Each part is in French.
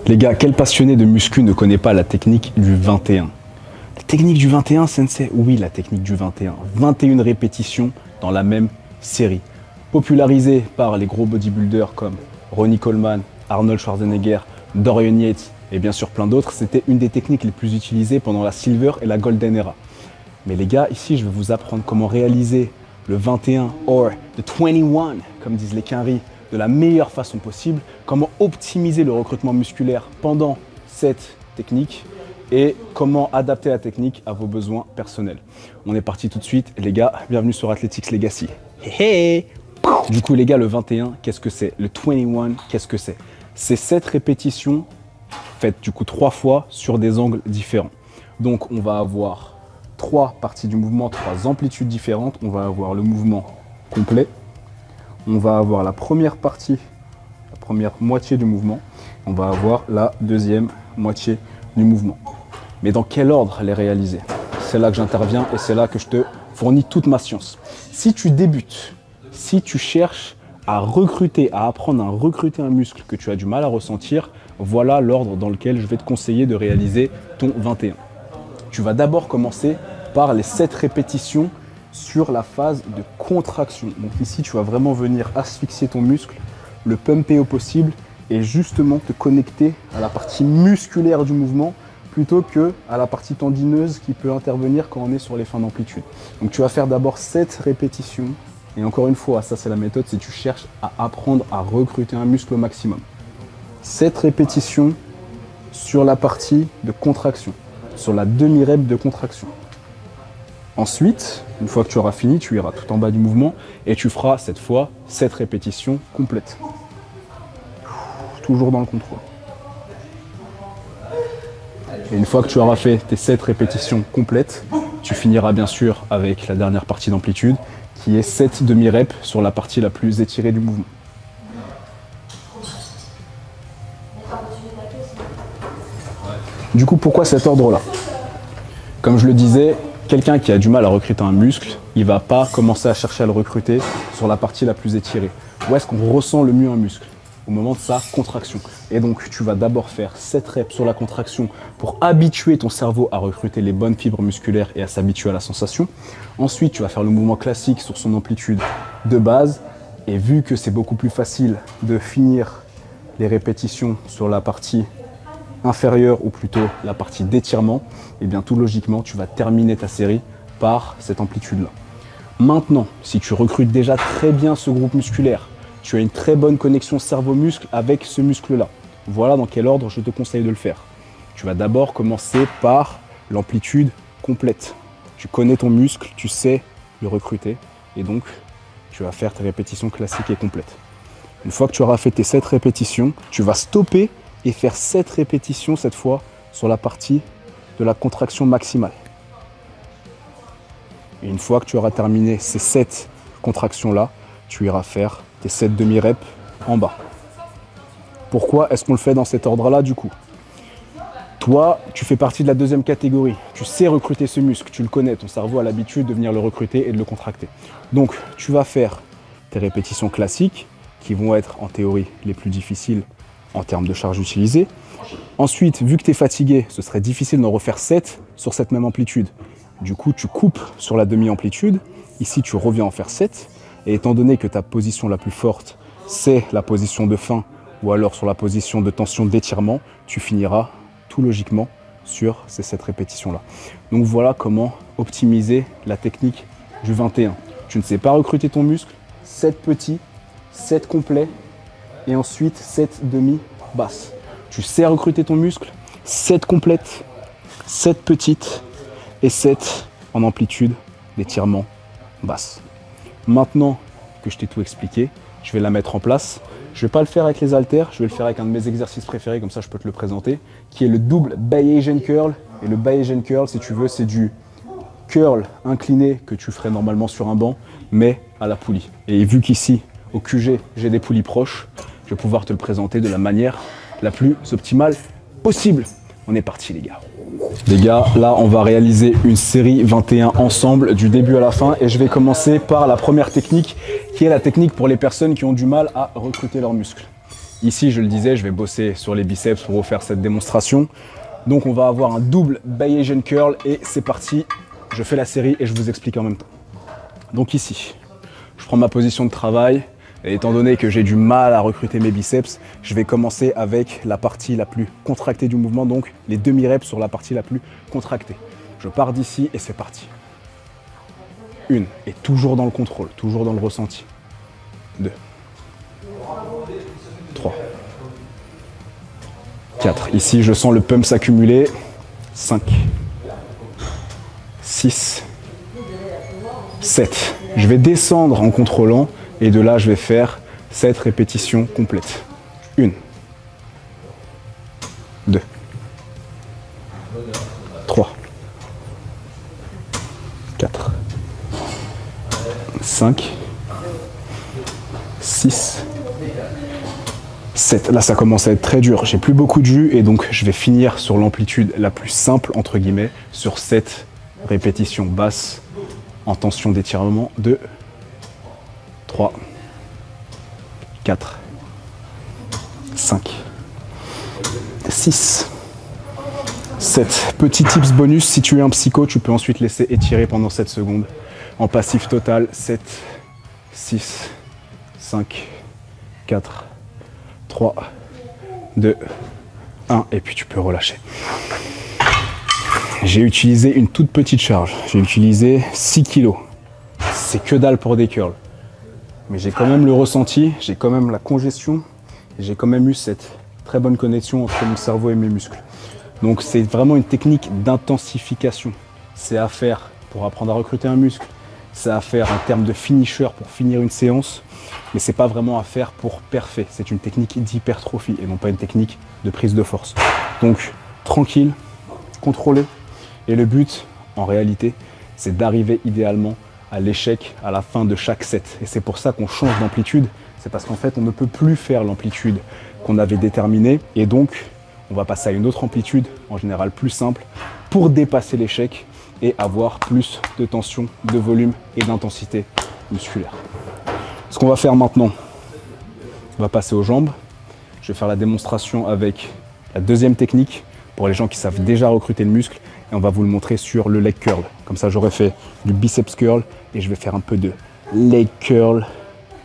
Les gars, quel passionné de muscu ne connaît pas la technique du 21? La technique du 21, sensei? Oui, la technique du 21. 21 répétitions dans la même série. Popularisée par les gros bodybuilders comme Ronnie Coleman, Arnold Schwarzenegger, Dorian Yates et bien sûr plein d'autres, c'était une des techniques les plus utilisées pendant la Silver et la Golden Era. Mais les gars, ici, je vais vous apprendre comment réaliser le 21 or the 21, comme disent les quinries, de la meilleure façon possible, comment optimiser le recrutement musculaire pendant cette technique et comment adapter la technique à vos besoins personnels. On est parti tout de suite, les gars, bienvenue sur Athletics Legacy. Hey, hey. Du coup, les gars, le 21, qu'est-ce que c'est? Le 21, qu'est-ce que c'est? C'est 7 répétitions faites du coup 3 fois sur des angles différents. Donc, on va avoir 3 parties du mouvement, 3 amplitudes différentes. On va avoir le mouvement complet. On va avoir la première partie, la première moitié du mouvement. On va avoir la deuxième moitié du mouvement. Mais dans quel ordre les réaliser? C'est là que j'interviens et c'est là que je te fournis toute ma science. Si tu débutes, si tu cherches à recruter, à apprendre à recruter un muscle que tu as du mal à ressentir, voilà l'ordre dans lequel je vais te conseiller de réaliser ton 21. Tu vas d'abord commencer par les 7 répétitions sur la phase de contraction. Donc ici, tu vas vraiment venir asphyxier ton muscle, le pumper au possible et justement te connecter à la partie musculaire du mouvement plutôt que à la partie tendineuse qui peut intervenir quand on est sur les fins d'amplitude. Donc tu vas faire d'abord 7 répétitions et encore une fois, ça c'est la méthode si tu cherches à apprendre à recruter un muscle au maximum. 7 répétitions sur la partie de contraction, sur la demi-rep de contraction. Ensuite, une fois que tu auras fini, tu iras tout en bas du mouvement et tu feras cette fois 7 répétitions complètes. Toujours dans le contrôle. Et une fois que tu auras fait tes 7 répétitions complètes, tu finiras bien sûr avec la dernière partie d'amplitude qui est 7 demi-reps sur la partie la plus étirée du mouvement. Du coup, pourquoi cet ordre-là? Comme je le disais, quelqu'un qui a du mal à recruter un muscle, il ne va pas commencer à chercher à le recruter sur la partie la plus étirée. Où est-ce qu'on ressent le mieux un muscle? Au moment de sa contraction. Et donc, tu vas d'abord faire 7 reps sur la contraction pour habituer ton cerveau à recruter les bonnes fibres musculaires et à s'habituer à la sensation. Ensuite, tu vas faire le mouvement classique sur son amplitude de base. Et vu que c'est beaucoup plus facile de finir les répétitions sur la partie inférieure ou plutôt la partie d'étirement, et bien tout logiquement, tu vas terminer ta série par cette amplitude-là. Maintenant, si tu recrutes déjà très bien ce groupe musculaire, tu as une très bonne connexion cerveau-muscle avec ce muscle-là. Voilà dans quel ordre je te conseille de le faire. Tu vas d'abord commencer par l'amplitude complète. Tu connais ton muscle, tu sais le recruter et donc tu vas faire tes répétitions classiques et complètes. Une fois que tu auras fait tes 7 répétitions, tu vas stopper et faire 7 répétitions cette fois sur la partie de la contraction maximale. Et une fois que tu auras terminé ces 7 contractions-là, tu iras faire tes 7 demi-reps en bas. Pourquoi est-ce qu'on le fait dans cet ordre-là du coup? Toi, tu fais partie de la deuxième catégorie. Tu sais recruter ce muscle, tu le connais. Ton cerveau a l'habitude de venir le recruter et de le contracter. Donc, tu vas faire tes répétitions classiques qui vont être en théorie les plus difficiles en termes de charge utilisée. Ensuite, vu que tu es fatigué, ce serait difficile d'en refaire 7 sur cette même amplitude. Du coup, tu coupes sur la demi-amplitude. Ici, tu reviens en faire 7. Et étant donné que ta position la plus forte, c'est la position de fin ou alors sur la position de tension d'étirement, tu finiras tout logiquement sur ces 7 répétitions-là. Donc voilà comment optimiser la technique du 21. Tu ne sais pas recruter ton muscle, 7 petits, 7 complets et ensuite 7 demi-basses. Tu sais recruter ton muscle, 7 complètes, 7 petites et 7 en amplitude d'étirement basse. Maintenant que je t'ai tout expliqué, je vais la mettre en place. Je ne vais pas le faire avec les haltères, je vais le faire avec un de mes exercices préférés, comme ça je peux te le présenter, qui est le double Bayesian curl. Et le Bayesian curl, si tu veux, c'est du curl incliné que tu ferais normalement sur un banc, mais à la poulie. Et vu qu'ici, au QG, j'ai des poulies proches, je vais pouvoir te le présenter de la manière la plus optimale possible. On est parti les gars. Les gars, là on va réaliser une série 21 ensemble du début à la fin et je vais commencer par la première technique qui est la technique pour les personnes qui ont du mal à recruter leurs muscles. Ici, je le disais, je vais bosser sur les biceps pour vous faire cette démonstration. Donc on va avoir un double Bayesian curl et c'est parti. Je fais la série et je vous explique en même temps. Donc ici, je prends ma position de travail. Et étant donné que j'ai du mal à recruter mes biceps, je vais commencer avec la partie la plus contractée du mouvement, donc les demi-reps sur la partie la plus contractée. Je pars d'ici et c'est parti. 1, et toujours dans le contrôle, toujours dans le ressenti. 2, 3, 4. Ici, je sens le pump s'accumuler. 5, 6, 7. Je vais descendre en contrôlant et de là, je vais faire 7 répétitions complètes. 1, 2, 3, 4, 5, 6, 7. Là, ça commence à être très dur. J'ai plus beaucoup de jus et donc je vais finir sur l'amplitude la plus simple, entre guillemets, sur 7 répétitions basses en tension d'étirement. 2, 3, 4, 5, 6, 7. Petit tips bonus, si tu es un psycho, tu peux ensuite laisser étirer pendant 7 secondes. En passif total, 7, 6, 5, 4, 3, 2, 1. Et puis tu peux relâcher. J'ai utilisé une toute petite charge. J'ai utilisé 6 kg. C'est que dalle pour des curls. Mais j'ai quand même le ressenti, j'ai quand même la congestion, et j'ai quand même eu cette très bonne connexion entre mon cerveau et mes muscles. Donc c'est vraiment une technique d'intensification. C'est à faire pour apprendre à recruter un muscle, c'est à faire en termes de finisher pour finir une séance, mais c'est pas vraiment à faire pour parfait. C'est une technique d'hypertrophie et non pas une technique de prise de force. Donc tranquille, contrôlé, et le but en réalité, c'est d'arriver idéalement à l'échec à la fin de chaque set. Et c'est pour ça qu'on change d'amplitude. C'est parce qu'en fait, on ne peut plus faire l'amplitude qu'on avait déterminée. Et donc, on va passer à une autre amplitude, en général plus simple, pour dépasser l'échec et avoir plus de tension, de volume et d'intensité musculaire. Ce qu'on va faire maintenant, on va passer aux jambes. Je vais faire la démonstration avec la deuxième technique pour les gens qui savent déjà recruter le muscle. Et on va vous le montrer sur le leg curl. Comme ça, j'aurai fait du biceps curl et je vais faire un peu de leg curl,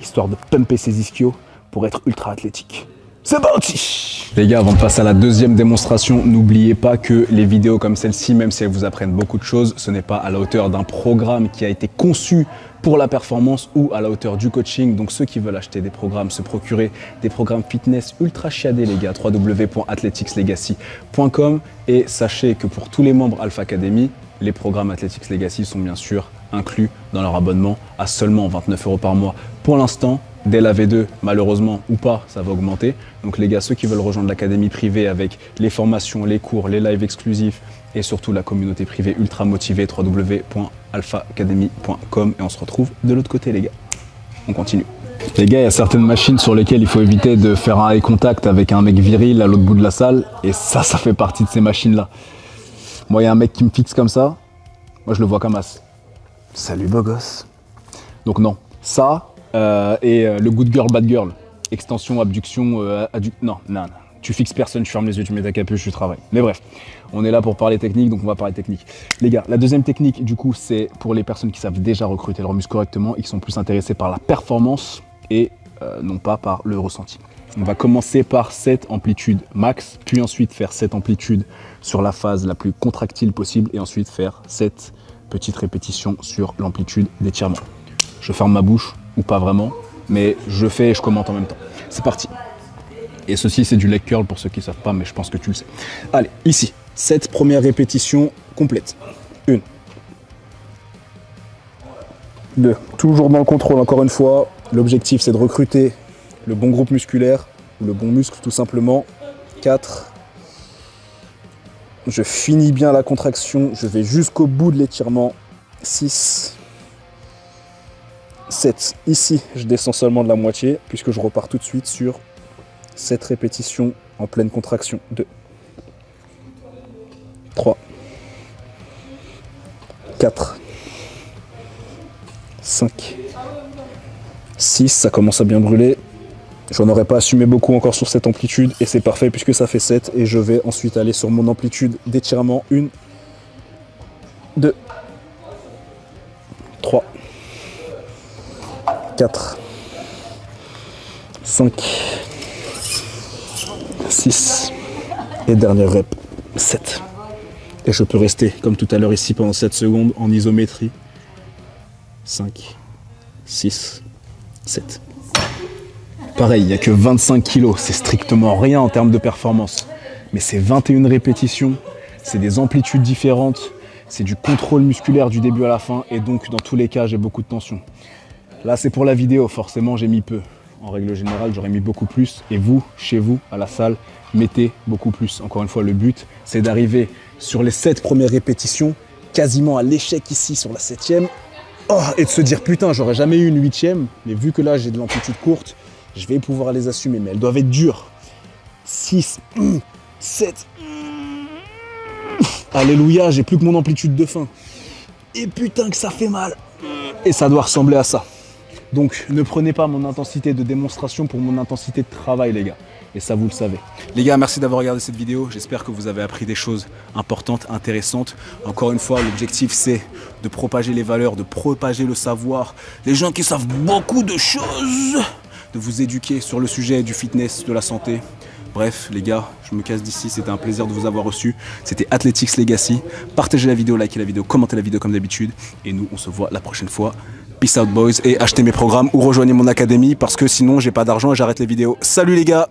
histoire de pumper ses ischios pour être ultra athlétique. C'est parti! Les gars, avant de passer à la deuxième démonstration, n'oubliez pas que les vidéos comme celle-ci, même si elles vous apprennent beaucoup de choses, ce n'est pas à la hauteur d'un programme qui a été conçu pour la performance ou à la hauteur du coaching. Donc ceux qui veulent acheter des programmes, se procurer des programmes fitness ultra chiadés, les gars, www.athleticslegacy.com. Et sachez que pour tous les membres Alpha Academy, les programmes Athletics Legacy sont bien sûr inclus dans leur abonnement à seulement 29 € par mois pour l'instant. Dès la V2, malheureusement ou pas, ça va augmenter. Donc les gars, ceux qui veulent rejoindre l'académie privée avec les formations, les cours, les lives exclusifs et surtout la communauté privée ultra motivée, www.alphaacademy.com. Et on se retrouve de l'autre côté, les gars. On continue. Les gars, il y a certaines machines sur lesquelles il faut éviter de faire un eye contact avec un mec viril à l'autre bout de la salle. Et ça fait partie de ces machines-là. Moi, il y a un mec qui me fixe comme ça. Moi, je le vois comme as. Salut, beau gosse. Donc non, ça... et le good girl, bad girl, extension, abduction, non, tu fixes personne, tu fermes les yeux, tu mets ta capuche, tu travailles. Mais bref, on est là pour parler technique, donc on va parler technique. Les gars, la deuxième technique, du coup, c'est pour les personnes qui savent déjà recruter leur muscle correctement et qui sont plus intéressées par la performance et non pas par le ressenti. On va commencer par cette amplitude max, puis ensuite faire cette amplitude sur la phase la plus contractile possible et ensuite faire cette petite répétition sur l'amplitude d'étirement. Je ferme ma bouche, ou pas vraiment, mais je fais et je commente en même temps. C'est parti. Et ceci, c'est du leg curl pour ceux qui ne savent pas, mais je pense que tu le sais. Allez, ici, cette première répétition complète. 1, 2, toujours dans le contrôle, encore une fois. L'objectif, c'est de recruter le bon groupe musculaire, ou le bon muscle tout simplement. 4, je finis bien la contraction, je vais jusqu'au bout de l'étirement. 6, 7. Ici, je descends seulement de la moitié, puisque je repars tout de suite sur cette répétition en pleine contraction. 2, 3, 4, 5, 6, ça commence à bien brûler. J'en aurais pas assumé beaucoup encore sur cette amplitude et c'est parfait puisque ça fait 7 et je vais ensuite aller sur mon amplitude d'étirement. 1, 2, 3, 4, 5, 6 et dernière rep, 7. Et je peux rester comme tout à l'heure ici pendant 7 secondes en isométrie. 5, 6, 7. Pareil, il n'y a que 25 kilos, c'est strictement rien en termes de performance. Mais c'est 21 répétitions, c'est des amplitudes différentes, c'est du contrôle musculaire du début à la fin et donc dans tous les cas j'ai beaucoup de tension. Là c'est pour la vidéo, forcément j'ai mis peu. En règle générale j'aurais mis beaucoup plus et vous, chez vous, à la salle, mettez beaucoup plus. Encore une fois le but c'est d'arriver sur les 7 premières répétitions, quasiment à l'échec ici sur la 7e. Oh, et de se dire putain j'aurais jamais eu une 8e, mais vu que là j'ai de l'amplitude courte, je vais pouvoir les assumer, mais elles doivent être dures. 6, 7. Alléluia, j'ai plus que mon amplitude de fin. Et putain que ça fait mal. Et ça doit ressembler à ça. Donc ne prenez pas mon intensité de démonstration pour mon intensité de travail les gars. Et ça vous le savez. Les gars, merci d'avoir regardé cette vidéo. J'espère que vous avez appris des choses importantes, intéressantes. Encore une fois, l'objectif c'est de propager les valeurs, de propager le savoir. Les gens qui savent beaucoup de choses, de vous éduquer sur le sujet du fitness, de la santé. Bref, les gars, je me casse d'ici. C'était un plaisir de vous avoir reçu. C'était Athletics Legacy. Partagez la vidéo, likez la vidéo, commentez la vidéo comme d'habitude. Et nous, on se voit la prochaine fois. Peace out boys et achetez mes programmes ou rejoignez mon académie parce que sinon j'ai pas d'argent et j'arrête les vidéos. Salut les gars!